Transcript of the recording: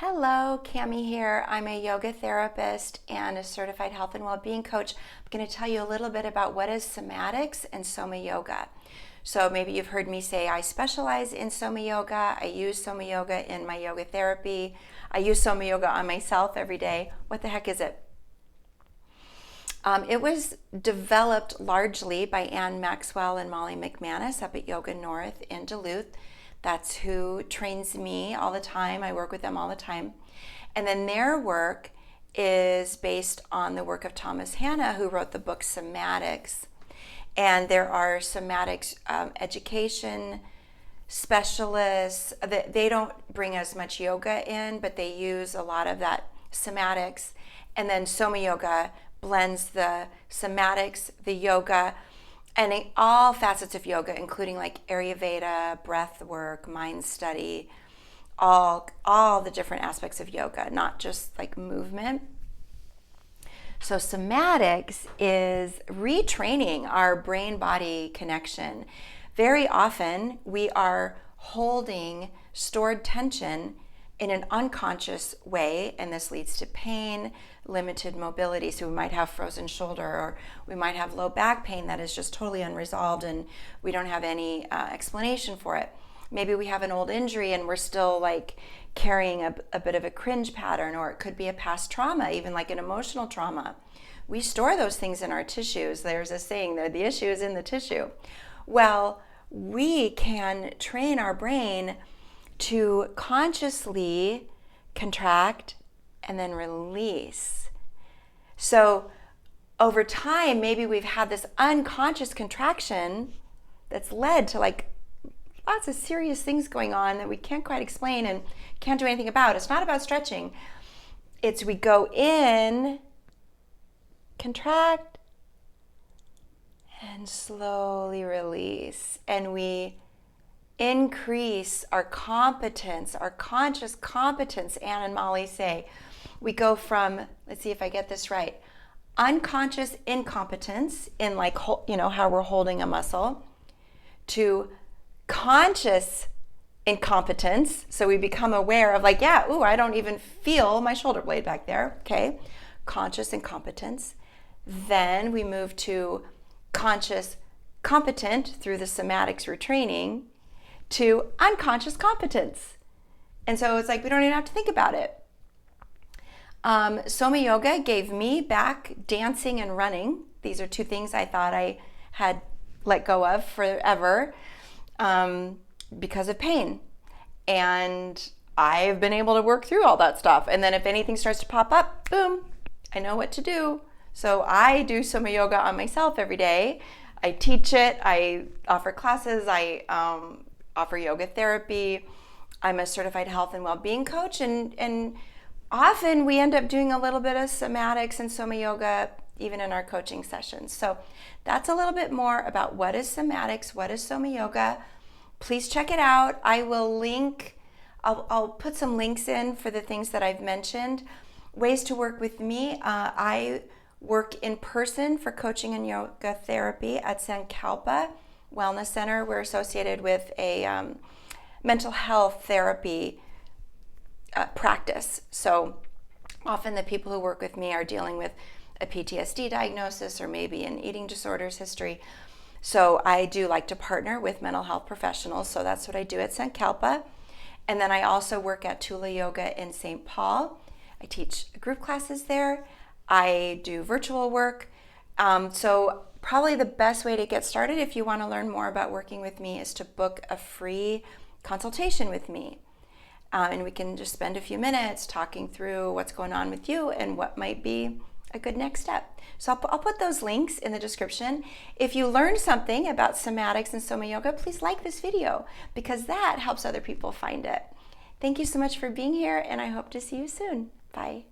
Hello, Cami here. I'm a yoga therapist and a certified health and well-being coach. I'm going to tell you a little bit about what is somatics and SomaYoga. So maybe you've heard me say I specialize in SomaYoga. I use SomaYoga in my yoga therapy. I use SomaYoga on myself every day. What the heck is it? It was developed largely by Maxwell and McManus up at Yoga North in Duluth. That's who trains me all the time. I work with them all the time. And then their work is based on the work of Thomas Hanna, who wrote the book Somatics. And there are somatics education specialists. They don't bring as much yoga in, but they use a lot of that somatics. And then SomaYoga blends the somatics, the yoga, and all facets of yoga, including like Ayurveda, breath work, mind study, all the different aspects of yoga, not just like movement. So somatics is retraining our brain-body connection. Very often we are holding stored tension in an unconscious way, and this leads to pain, limited mobility. So we might have frozen shoulder, or we might have low back pain that is just totally unresolved and we don't have any explanation for it. Maybe we have an old injury and we're still like carrying a bit of a cringe pattern, or it could be a past trauma, even like an emotional trauma. We store those things in our tissues. There's a saying that the issue is in the tissue. Well, we can train our brain to consciously contract and then release. So over time, maybe we've had this unconscious contraction that's led to like lots of serious things going on that we can't quite explain and can't do anything about. It's not about stretching. It's we go in, contract, and slowly release. And we increase our competence, our conscious competence. Anne and Molly say we go from, let's see if I get this right, unconscious incompetence in like, how we're holding a muscle, to conscious incompetence. So we become aware of like, I don't even feel my shoulder blade back there. Okay. Conscious incompetence. Then we move to conscious competent through the somatics retraining, to unconscious competence. And so it's like we don't even have to think about it. SomaYoga gave me back dancing and running. These are two things I thought I had let go of forever because of pain. And I've been able to work through all that stuff. And then if anything starts to pop up, boom, I know what to do. So I do SomaYoga on myself every day. I teach it. I offer classes. I offer yoga therapy. I'm a certified health and well-being coach, and often we end up doing a little bit of somatics and SomaYoga even in our coaching sessions. So that's a little bit more about what is somatics, what is SomaYoga. Please check it out. I will link, I'll put some links in for the things that I've mentioned. Ways to work with me. I work in person for coaching and yoga therapy at Sankalpa Wellness Center. We're associated with a mental health therapy practice. So often the people who work with me are dealing with a PTSD diagnosis or maybe an eating disorders history. So I do like to partner with mental health professionals. So that's what I do at Sankalpa. And then I also work at Tula Yoga in St. Paul. I teach group classes there. I do virtual work. So probably the best way to get started if you want to learn more about working with me is to book a free consultation with me. And we can just spend a few minutes talking through what's going on with you and what might be a good next step. So I'll put those links in the description. If you learned something about somatics and SomaYoga, please like this video because that helps other people find it. Thank you so much for being here, and I hope to see you soon. Bye.